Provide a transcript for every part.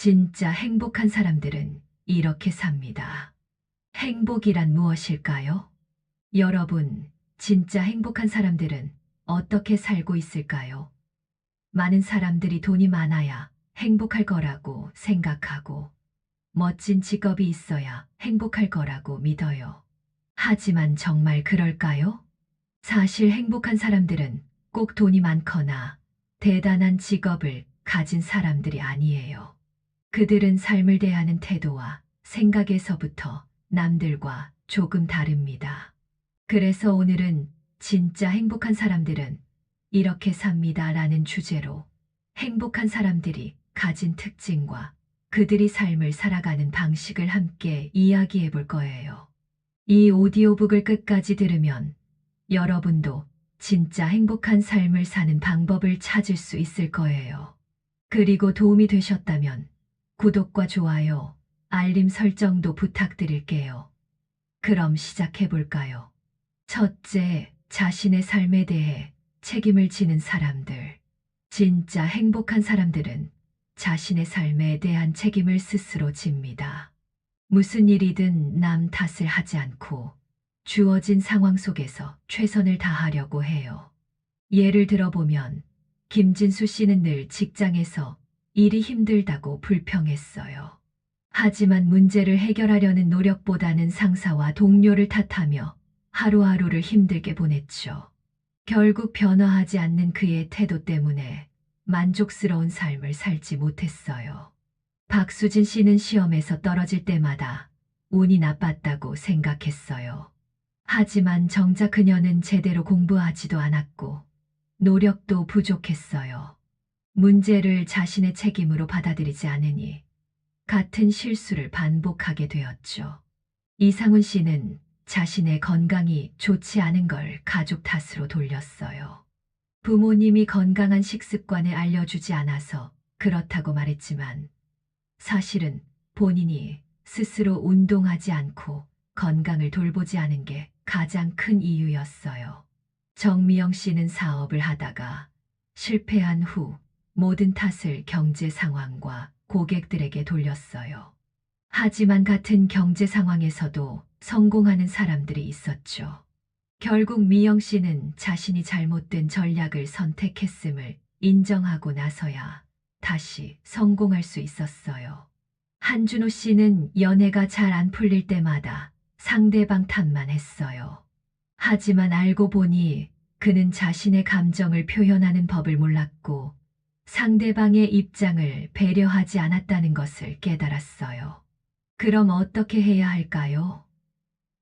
진짜 행복한 사람들은 이렇게 삽니다. 행복이란 무엇일까요? 여러분, 진짜 행복한 사람들은 어떻게 살고 있을까요? 많은 사람들이 돈이 많아야 행복할 거라고 생각하고, 멋진 직업이 있어야 행복할 거라고 믿어요. 하지만 정말 그럴까요? 사실 행복한 사람들은 꼭 돈이 많거나 대단한 직업을 가진 사람들이 아니에요. 그들은 삶을 대하는 태도와 생각에서부터 남들과 조금 다릅니다. 그래서 오늘은 진짜 행복한 사람들은 이렇게 삽니다 라는 주제로 행복한 사람들이 가진 특징과 그들이 삶을 살아가는 방식을 함께 이야기해 볼 거예요. 이 오디오북을 끝까지 들으면 여러분도 진짜 행복한 삶을 사는 방법을 찾을 수 있을 거예요. 그리고 도움이 되셨다면 구독과 좋아요, 알림 설정도 부탁드릴게요. 그럼 시작해 볼까요? 첫째, 자신의 삶에 대해 책임을 지는 사람들. 진짜 행복한 사람들은 자신의 삶에 대한 책임을 스스로 집니다. 무슨 일이든 남 탓을 하지 않고 주어진 상황 속에서 최선을 다하려고 해요. 예를 들어보면 김진수 씨는 늘 직장에서 일이 힘들다고 불평했어요. 하지만 문제를 해결하려는 노력보다는 상사와 동료를 탓하며 하루하루를 힘들게 보냈죠. 결국 변화하지 않는 그의 태도 때문에 만족스러운 삶을 살지 못했어요. 박수진 씨는 시험에서 떨어질 때마다 운이 나빴다고 생각했어요. 하지만 정작 그녀는 제대로 공부하지도 않았고 노력도 부족했어요. 문제를 자신의 책임으로 받아들이지 않으니 같은 실수를 반복하게 되었죠. 이상훈 씨는 자신의 건강이 좋지 않은 걸 가족 탓으로 돌렸어요. 부모님이 건강한 식습관을 알려주지 않아서 그렇다고 말했지만 사실은 본인이 스스로 운동하지 않고 건강을 돌보지 않은 게 가장 큰 이유였어요. 정미영 씨는 사업을 하다가 실패한 후 모든 탓을 경제 상황과 고객들에게 돌렸어요. 하지만 같은 경제 상황에서도 성공하는 사람들이 있었죠. 결국 미영 씨는 자신이 잘못된 전략을 선택했음을 인정하고 나서야 다시 성공할 수 있었어요. 한준호 씨는 연애가 잘 안 풀릴 때마다 상대방 탓만 했어요. 하지만 알고 보니 그는 자신의 감정을 표현하는 법을 몰랐고 상대방의 입장을 배려하지 않았다는 것을 깨달았어요. 그럼 어떻게 해야 할까요?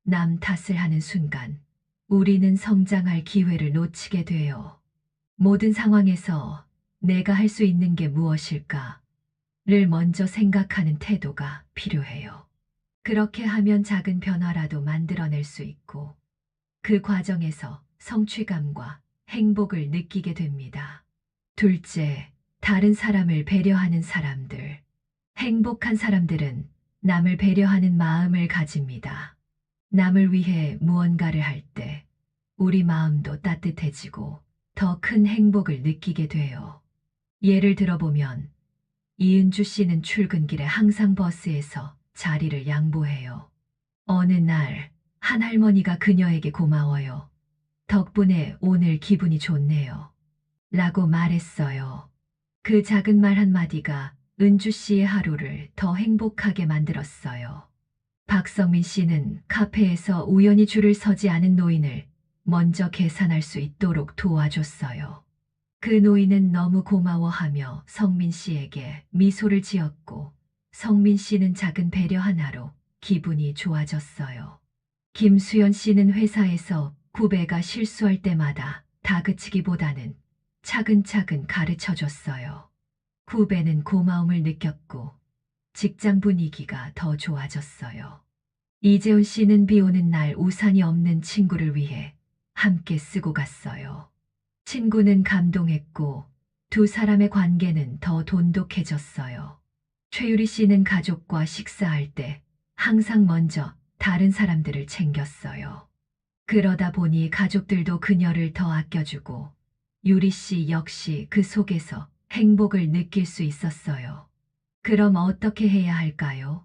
남 탓을 하는 순간 우리는 성장할 기회를 놓치게 돼요. 모든 상황에서 내가 할 수 있는 게 무엇일까를 먼저 생각하는 태도가 필요해요. 그렇게 하면 작은 변화라도 만들어낼 수 있고 그 과정에서 성취감과 행복을 느끼게 됩니다. 둘째, 다른 사람을 배려하는 사람들. 행복한 사람들은 남을 배려하는 마음을 가집니다. 남을 위해 무언가를 할 때 우리 마음도 따뜻해지고 더 큰 행복을 느끼게 돼요. 예를 들어보면 이은주 씨는 출근길에 항상 버스에서 자리를 양보해요. 어느 날 한 할머니가 그녀에게 고마워요. 덕분에 오늘 기분이 좋네요. 라고 말했어요. 그 작은 말 한마디가 은주 씨의 하루를 더 행복하게 만들었어요. 박성민 씨는 카페에서 우연히 줄을 서지 않은 노인을 먼저 계산할 수 있도록 도와줬어요. 그 노인은 너무 고마워하며 성민 씨에게 미소를 지었고 성민 씨는 작은 배려 하나로 기분이 좋아졌어요. 김수연 씨는 회사에서 후배가 실수할 때마다 다그치기보다는 차근차근 가르쳐 줬어요. 후배는 고마움을 느꼈고 직장 분위기가 더 좋아졌어요. 이재훈 씨는 비 오는 날 우산이 없는 친구를 위해 함께 쓰고 갔어요. 친구는 감동했고 두 사람의 관계는 더 돈독해졌어요. 최유리 씨는 가족과 식사할 때 항상 먼저 다른 사람들을 챙겼어요. 그러다 보니 가족들도 그녀를 더 아껴주고 유리 씨 역시 그 속에서 행복을 느낄 수 있었어요. 그럼 어떻게 해야 할까요?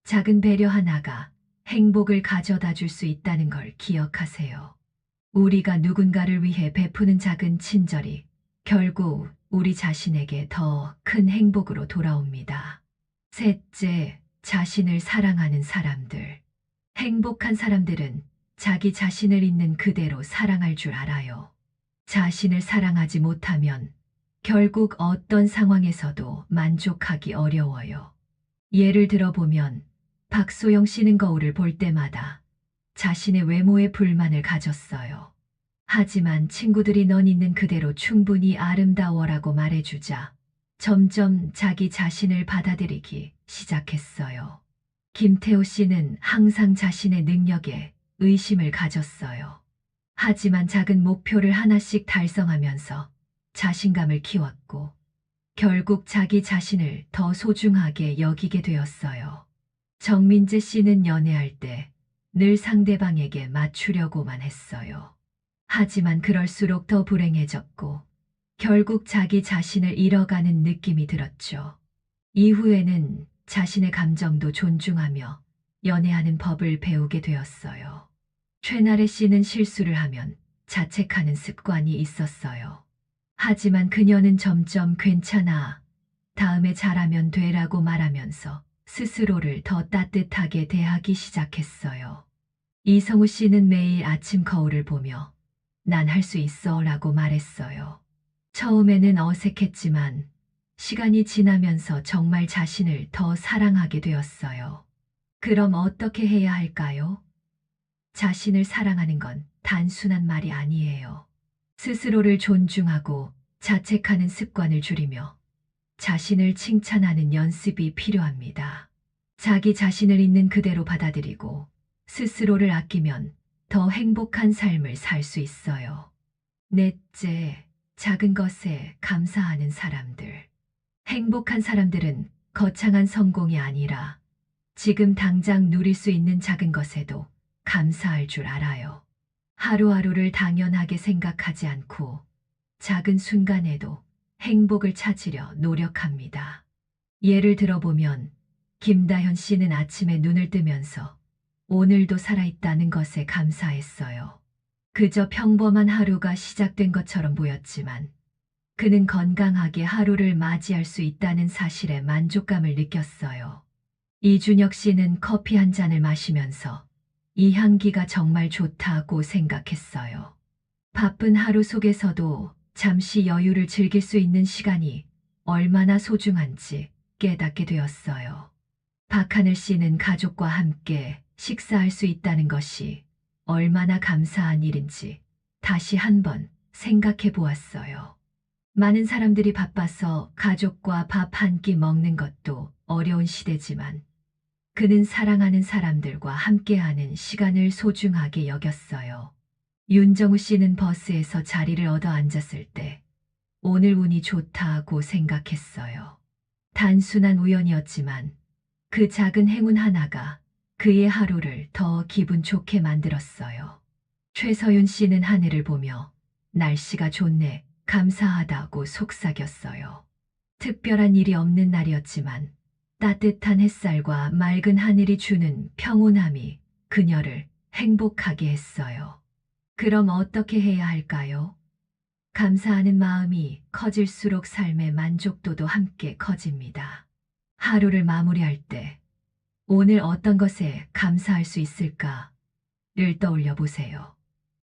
작은 배려 하나가 행복을 가져다 줄 수 있다는 걸 기억하세요. 우리가 누군가를 위해 베푸는 작은 친절이 결국 우리 자신에게 더 큰 행복으로 돌아옵니다. 셋째, 자신을 사랑하는 사람들. 행복한 사람들은 자기 자신을 있는 그대로 사랑할 줄 알아요. 자신을 사랑하지 못하면 결국 어떤 상황에서도 만족하기 어려워요. 예를 들어보면 박소영 씨는 거울을 볼 때마다 자신의 외모에 불만을 가졌어요. 하지만 친구들이 넌 있는 그대로 충분히 아름다워라고 말해주자 점점 자기 자신을 받아들이기 시작했어요. 김태호 씨는 항상 자신의 능력에 의심을 가졌어요. 하지만 작은 목표를 하나씩 달성하면서 자신감을 키웠고 결국 자기 자신을 더 소중하게 여기게 되었어요. 정민재 씨는 연애할 때 늘 상대방에게 맞추려고만 했어요. 하지만 그럴수록 더 불행해졌고 결국 자기 자신을 잃어가는 느낌이 들었죠. 이후에는 자신의 감정도 존중하며 연애하는 법을 배우게 되었어요. 최나래 씨는 실수를 하면 자책하는 습관이 있었어요. 하지만 그녀는 점점 괜찮아, 다음에 잘하면 돼라고 말하면서 스스로를 더 따뜻하게 대하기 시작했어요. 이성우 씨는 매일 아침 거울을 보며 난 할 수 있어 라고 말했어요. 처음에는 어색했지만 시간이 지나면서 정말 자신을 더 사랑하게 되었어요. 그럼 어떻게 해야 할까요? 자신을 사랑하는 건 단순한 말이 아니에요. 스스로를 존중하고 자책하는 습관을 줄이며 자신을 칭찬하는 연습이 필요합니다. 자기 자신을 있는 그대로 받아들이고 스스로를 아끼면 더 행복한 삶을 살 수 있어요. 넷째, 작은 것에 감사하는 사람들. 행복한 사람들은 거창한 성공이 아니라 지금 당장 누릴 수 있는 작은 것에도 감사할 줄 알아요. 하루하루를 당연하게 생각하지 않고 작은 순간에도 행복을 찾으려 노력합니다. 예를 들어보면 김다현 씨는 아침에 눈을 뜨면서 오늘도 살아있다는 것에 감사했어요. 그저 평범한 하루가 시작된 것처럼 보였지만 그는 건강하게 하루를 맞이할 수 있다는 사실에 만족감을 느꼈어요. 이준혁 씨는 커피 한 잔을 마시면서 이 향기가 정말 좋다고 생각했어요. 바쁜 하루 속에서도 잠시 여유를 즐길 수 있는 시간이 얼마나 소중한지 깨닫게 되었어요. 박하늘 씨는 가족과 함께 식사할 수 있다는 것이 얼마나 감사한 일인지 다시 한번 생각해 보았어요. 많은 사람들이 바빠서 가족과 밥 한 끼 먹는 것도 어려운 시대지만 그는 사랑하는 사람들과 함께하는 시간을 소중하게 여겼어요. 윤정우 씨는 버스에서 자리를 얻어 앉았을 때 오늘 운이 좋다고 생각했어요. 단순한 우연이었지만 그 작은 행운 하나가 그의 하루를 더 기분 좋게 만들었어요. 최서윤 씨는 하늘을 보며 날씨가 좋네, 감사하다고 속삭였어요. 특별한 일이 없는 날이었지만 따뜻한 햇살과 맑은 하늘이 주는 평온함이 그녀를 행복하게 했어요. 그럼 어떻게 해야 할까요? 감사하는 마음이 커질수록 삶의 만족도도 함께 커집니다. 하루를 마무리할 때 오늘 어떤 것에 감사할 수 있을까를 떠올려 보세요.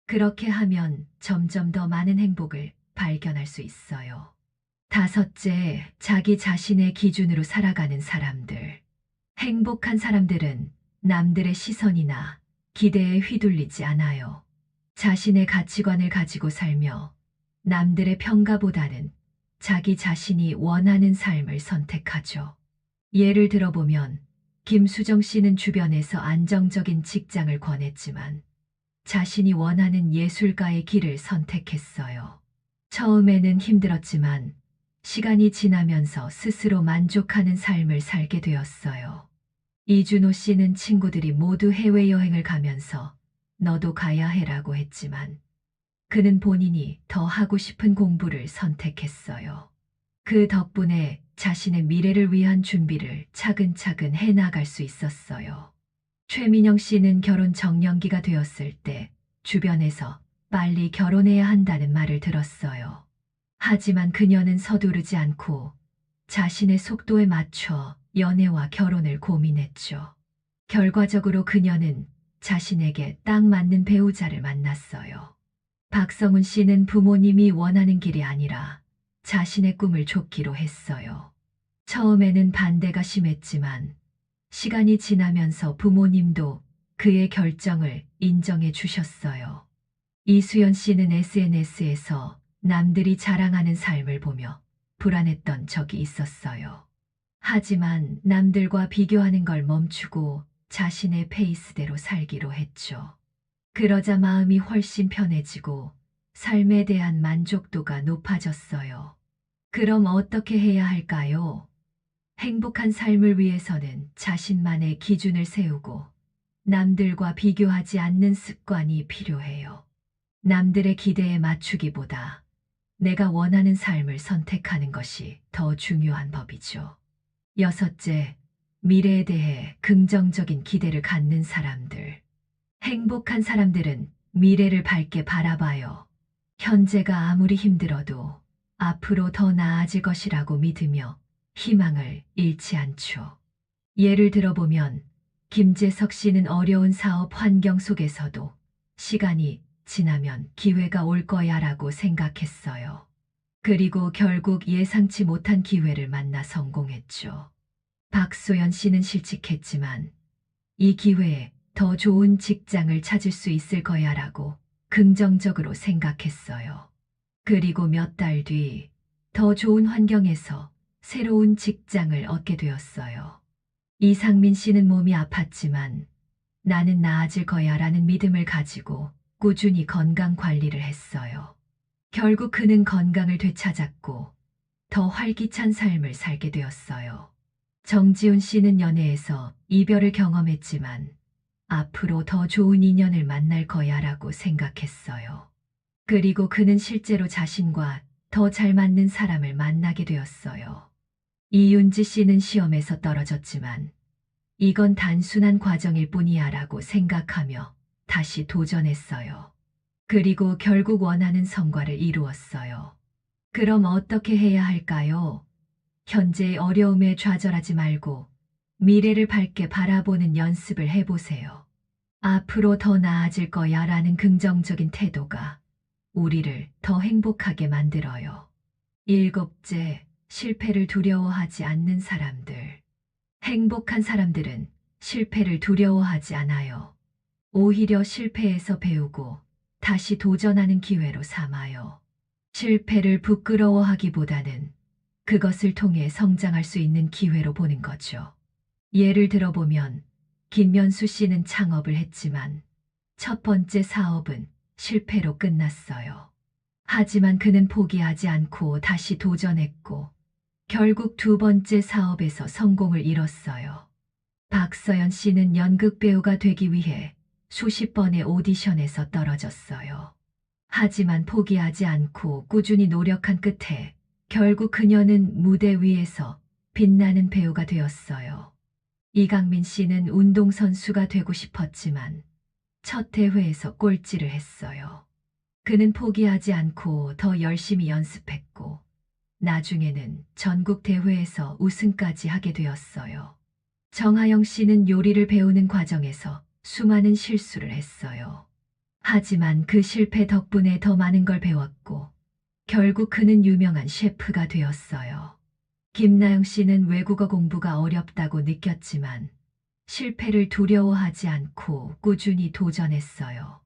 그렇게 하면 점점 더 많은 행복을 발견할 수 있어요. 다섯째, 자기 자신의 기준으로 살아가는 사람들. 행복한 사람들은 남들의 시선이나 기대에 휘둘리지 않아요. 자신의 가치관을 가지고 살며 남들의 평가보다는 자기 자신이 원하는 삶을 선택하죠. 예를 들어보면 김수정 씨는 주변에서 안정적인 직장을 권했지만 자신이 원하는 예술가의 길을 선택했어요. 처음에는 힘들었지만 시간이 지나면서 스스로 만족하는 삶을 살게 되었어요. 이준호 씨는 친구들이 모두 해외여행을 가면서 너도 가야 해라고 했지만 그는 본인이 더 하고 싶은 공부를 선택했어요. 그 덕분에 자신의 미래를 위한 준비를 차근차근 해나갈 수 있었어요. 최민영 씨는 결혼 정년기가 되었을 때 주변에서 빨리 결혼해야 한다는 말을 들었어요. 하지만 그녀는 서두르지 않고 자신의 속도에 맞춰 연애와 결혼을 고민했죠. 결과적으로 그녀는 자신에게 딱 맞는 배우자를 만났어요. 박성훈 씨는 부모님이 원하는 길이 아니라 자신의 꿈을 쫓기로 했어요. 처음에는 반대가 심했지만 시간이 지나면서 부모님도 그의 결정을 인정해 주셨어요. 이수연 씨는 SNS에서 남들이 자랑하는 삶을 보며 불안했던 적이 있었어요. 하지만 남들과 비교하는 걸 멈추고 자신의 페이스대로 살기로 했죠. 그러자 마음이 훨씬 편해지고 삶에 대한 만족도가 높아졌어요. 그럼 어떻게 해야 할까요? 행복한 삶을 위해서는 자신만의 기준을 세우고 남들과 비교하지 않는 습관이 필요해요. 남들의 기대에 맞추기보다 내가 원하는 삶을 선택하는 것이 더 중요한 법이죠. 여섯째, 미래에 대해 긍정적인 기대를 갖는 사람들. 행복한 사람들은 미래를 밝게 바라봐요. 현재가 아무리 힘들어도 앞으로 더 나아질 것이라고 믿으며 희망을 잃지 않죠. 예를 들어보면 김재석 씨는 어려운 사업 환경 속에서도 시간이 지나면 기회가 올 거야라고 생각했어요. 그리고 결국 예상치 못한 기회를 만나 성공했죠. 박소연 씨는 실직했지만 이 기회에 더 좋은 직장을 찾을 수 있을 거야라고 긍정적으로 생각했어요. 그리고 몇 달 뒤 더 좋은 환경에서 새로운 직장을 얻게 되었어요. 이상민 씨는 몸이 아팠지만 나는 나아질 거야라는 믿음을 가지고 꾸준히 건강 관리를 했어요. 결국 그는 건강을 되찾았고 더 활기찬 삶을 살게 되었어요. 정지훈 씨는 연애에서 이별을 경험했지만 앞으로 더 좋은 인연을 만날 거야라고 생각했어요. 그리고 그는 실제로 자신과 더 잘 맞는 사람을 만나게 되었어요. 이윤지 씨는 시험에서 떨어졌지만 이건 단순한 과정일 뿐이야라고 생각하며 다시 도전했어요. 그리고 결국 원하는 성과를 이루었어요. 그럼 어떻게 해야 할까요? 현재의 어려움에 좌절하지 말고 미래를 밝게 바라보는 연습을 해보세요. 앞으로 더 나아질 거야 라는 긍정적인 태도가 우리를 더 행복하게 만들어요. 일곱째, 실패를 두려워하지 않는 사람들. 행복한 사람들은 실패를 두려워하지 않아요. 오히려 실패에서 배우고 다시 도전하는 기회로 삼아요. 실패를 부끄러워하기보다는 그것을 통해 성장할 수 있는 기회로 보는 거죠. 예를 들어보면 김면수 씨는 창업을 했지만 첫 번째 사업은 실패로 끝났어요. 하지만 그는 포기하지 않고 다시 도전했고 결국 두 번째 사업에서 성공을 이뤘어요. 박서연 씨는 연극 배우가 되기 위해 수십 번의 오디션에서 떨어졌어요. 하지만 포기하지 않고 꾸준히 노력한 끝에 결국 그녀는 무대 위에서 빛나는 배우가 되었어요. 이강민 씨는 운동선수가 되고 싶었지만 첫 대회에서 꼴찌를 했어요. 그는 포기하지 않고 더 열심히 연습했고 나중에는 전국 대회에서 우승까지 하게 되었어요. 정하영 씨는 요리를 배우는 과정에서 수많은 실수를 했어요. 하지만 그 실패 덕분에 더 많은 걸 배웠고 결국 그는 유명한 셰프가 되었어요. 김나영 씨는 외국어 공부가 어렵다고 느꼈지만 실패를 두려워하지 않고 꾸준히 도전했어요.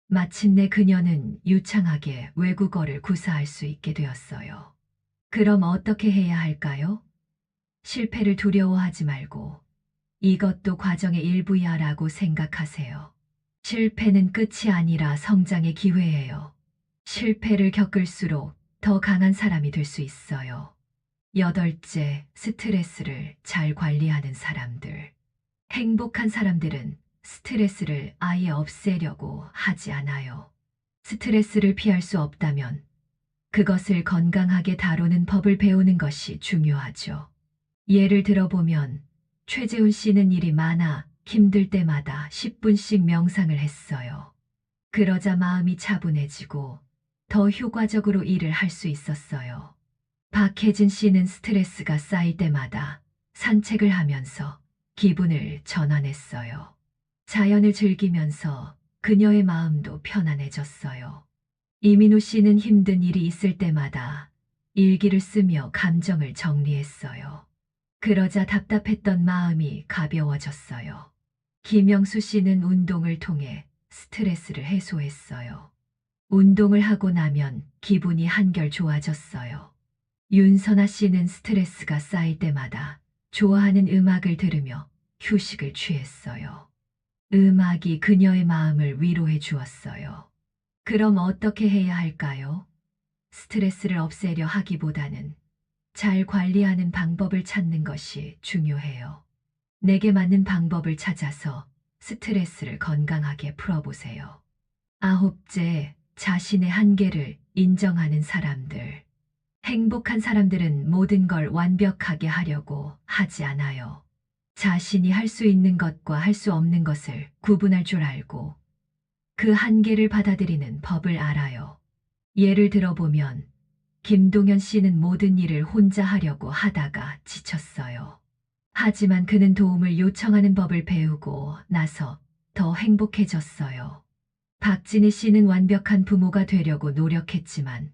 마침내 그녀는 유창하게 외국어를 구사할 수 있게 되었어요. 그럼 어떻게 해야 할까요? 실패를 두려워하지 말고 이것도 과정의 일부야라고 생각하세요. 실패는 끝이 아니라 성장의 기회예요. 실패를 겪을수록 더 강한 사람이 될 수 있어요. 여덟째, 스트레스를 잘 관리하는 사람들. 행복한 사람들은 스트레스를 아예 없애려고 하지 않아요. 스트레스를 피할 수 없다면 그것을 건강하게 다루는 법을 배우는 것이 중요하죠. 예를 들어보면 최재훈 씨는 일이 많아 힘들 때마다 10분씩 명상을 했어요. 그러자 마음이 차분해지고 더 효과적으로 일을 할 수 있었어요. 박혜진 씨는 스트레스가 쌓일 때마다 산책을 하면서 기분을 전환했어요. 자연을 즐기면서 그녀의 마음도 편안해졌어요. 이민우 씨는 힘든 일이 있을 때마다 일기를 쓰며 감정을 정리했어요. 그러자 답답했던 마음이 가벼워졌어요. 김영수 씨는 운동을 통해 스트레스를 해소했어요. 운동을 하고 나면 기분이 한결 좋아졌어요. 윤선아 씨는 스트레스가 쌓일 때마다 좋아하는 음악을 들으며 휴식을 취했어요. 음악이 그녀의 마음을 위로해 주었어요. 그럼 어떻게 해야 할까요? 스트레스를 없애려 하기보다는 잘 관리하는 방법을 찾는 것이 중요해요. 내게 맞는 방법을 찾아서 스트레스를 건강하게 풀어보세요. 아홉째, 자신의 한계를 인정하는 사람들. 행복한 사람들은 모든 걸 완벽하게 하려고 하지 않아요. 자신이 할 수 있는 것과 할 수 없는 것을 구분할 줄 알고 그 한계를 받아들이는 법을 알아요. 예를 들어보면 김동현 씨는 모든 일을 혼자 하려고 하다가 지쳤어요. 하지만 그는 도움을 요청하는 법을 배우고 나서 더 행복해졌어요. 박진희 씨는 완벽한 부모가 되려고 노력했지만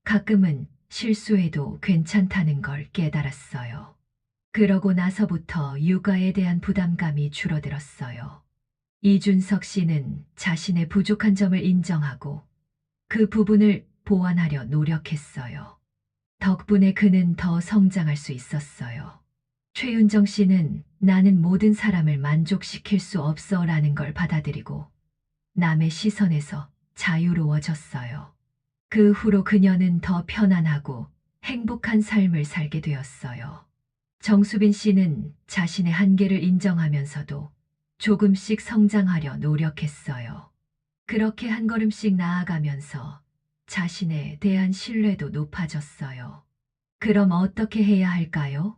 가끔은 실수해도 괜찮다는 걸 깨달았어요. 그러고 나서부터 육아에 대한 부담감이 줄어들었어요. 이준석 씨는 자신의 부족한 점을 인정하고 그 부분을 보완하려 노력했어요. 덕분에 그는 더 성장할 수 있었어요. 최윤정 씨는 나는 모든 사람을 만족시킬 수 없어 라는 걸 받아들이고 남의 시선에서 자유로워졌어요. 그 후로 그녀는 더 편안하고 행복한 삶을 살게 되었어요. 정수빈 씨는 자신의 한계를 인정하면서도 조금씩 성장하려 노력했어요. 그렇게 한 걸음씩 나아가면서 자신에 대한 신뢰도 높아졌어요. 그럼 어떻게 해야 할까요?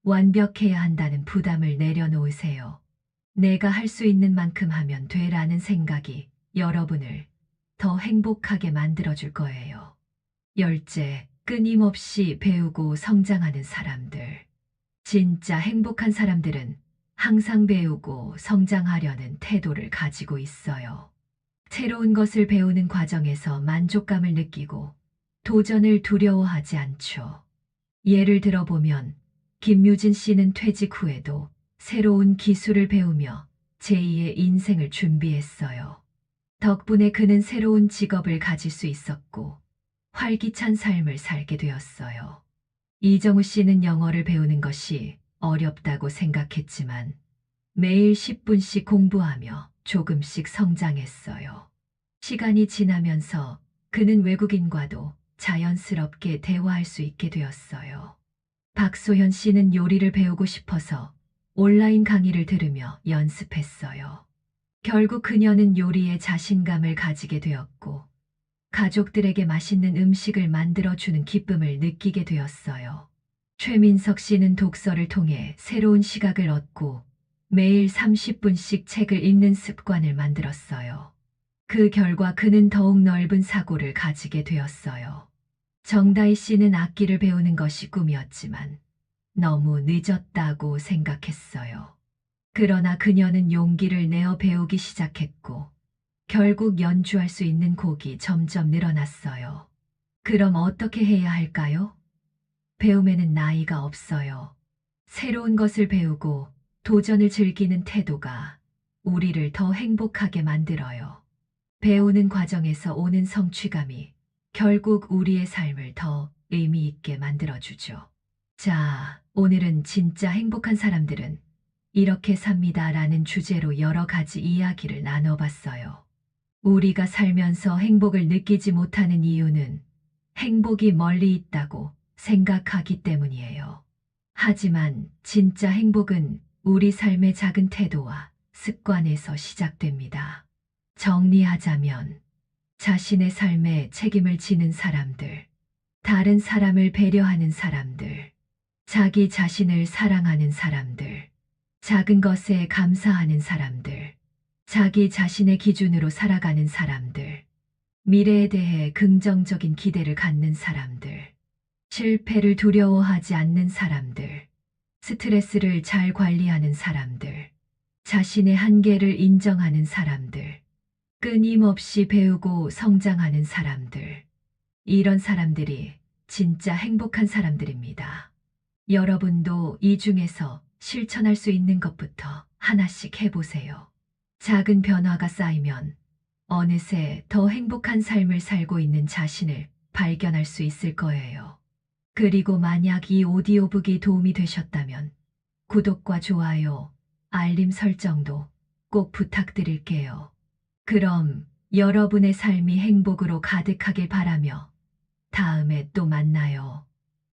완벽해야 한다는 부담을 내려놓으세요. 내가 할 수 있는 만큼 하면 돼라는 생각이 여러분을 더 행복하게 만들어줄 거예요. 열째, 끊임없이 배우고 성장하는 사람들. 진짜 행복한 사람들은 항상 배우고 성장하려는 태도를 가지고 있어요. 새로운 것을 배우는 과정에서 만족감을 느끼고 도전을 두려워하지 않죠. 예를 들어보면 김유진 씨는 퇴직 후에도 새로운 기술을 배우며 제2의 인생을 준비했어요. 덕분에 그는 새로운 직업을 가질 수 있었고 활기찬 삶을 살게 되었어요. 이정우 씨는 영어를 배우는 것이 어렵다고 생각했지만 매일 10분씩 공부하며 조금씩 성장했어요. 시간이 지나면서 그는 외국인과도 자연스럽게 대화할 수 있게 되었어요. 박소현 씨는 요리를 배우고 싶어서 온라인 강의를 들으며 연습했어요. 결국 그녀는 요리에 자신감을 가지게 되었고 가족들에게 맛있는 음식을 만들어주는 기쁨을 느끼게 되었어요. 최민석 씨는 독서를 통해 새로운 시각을 얻고 매일 30분씩 책을 읽는 습관을 만들었어요. 그 결과 그는 더욱 넓은 사고를 가지게 되었어요. 정다희 씨는 악기를 배우는 것이 꿈이었지만 너무 늦었다고 생각했어요. 그러나 그녀는 용기를 내어 배우기 시작했고 결국 연주할 수 있는 곡이 점점 늘어났어요. 그럼 어떻게 해야 할까요? 배움에는 나이가 없어요. 새로운 것을 배우고 도전을 즐기는 태도가 우리를 더 행복하게 만들어요. 배우는 과정에서 오는 성취감이 결국 우리의 삶을 더 의미 있게 만들어주죠. 자, 오늘은 진짜 행복한 사람들은 이렇게 삽니다 라는 주제로 여러 가지 이야기를 나눠봤어요. 우리가 살면서 행복을 느끼지 못하는 이유는 행복이 멀리 있다고 생각하기 때문이에요. 하지만 진짜 행복은 우리 삶의 작은 태도와 습관에서 시작됩니다. 정리하자면 자신의 삶에 책임을 지는 사람들, 다른 사람을 배려하는 사람들, 자기 자신을 사랑하는 사람들, 작은 것에 감사하는 사람들, 자기 자신의 기준으로 살아가는 사람들, 미래에 대해 긍정적인 기대를 갖는 사람들, 실패를 두려워하지 않는 사람들, 스트레스를 잘 관리하는 사람들, 자신의 한계를 인정하는 사람들, 끊임없이 배우고 성장하는 사람들. 이런 사람들이 진짜 행복한 사람들입니다. 여러분도 이 중에서 실천할 수 있는 것부터 하나씩 해보세요. 작은 변화가 쌓이면 어느새 더 행복한 삶을 살고 있는 자신을 발견할 수 있을 거예요. 그리고 만약 이 오디오북이 도움이 되셨다면 구독과 좋아요, 알림 설정도 꼭 부탁드릴게요. 그럼 여러분의 삶이 행복으로 가득하길 바라며 다음에 또 만나요.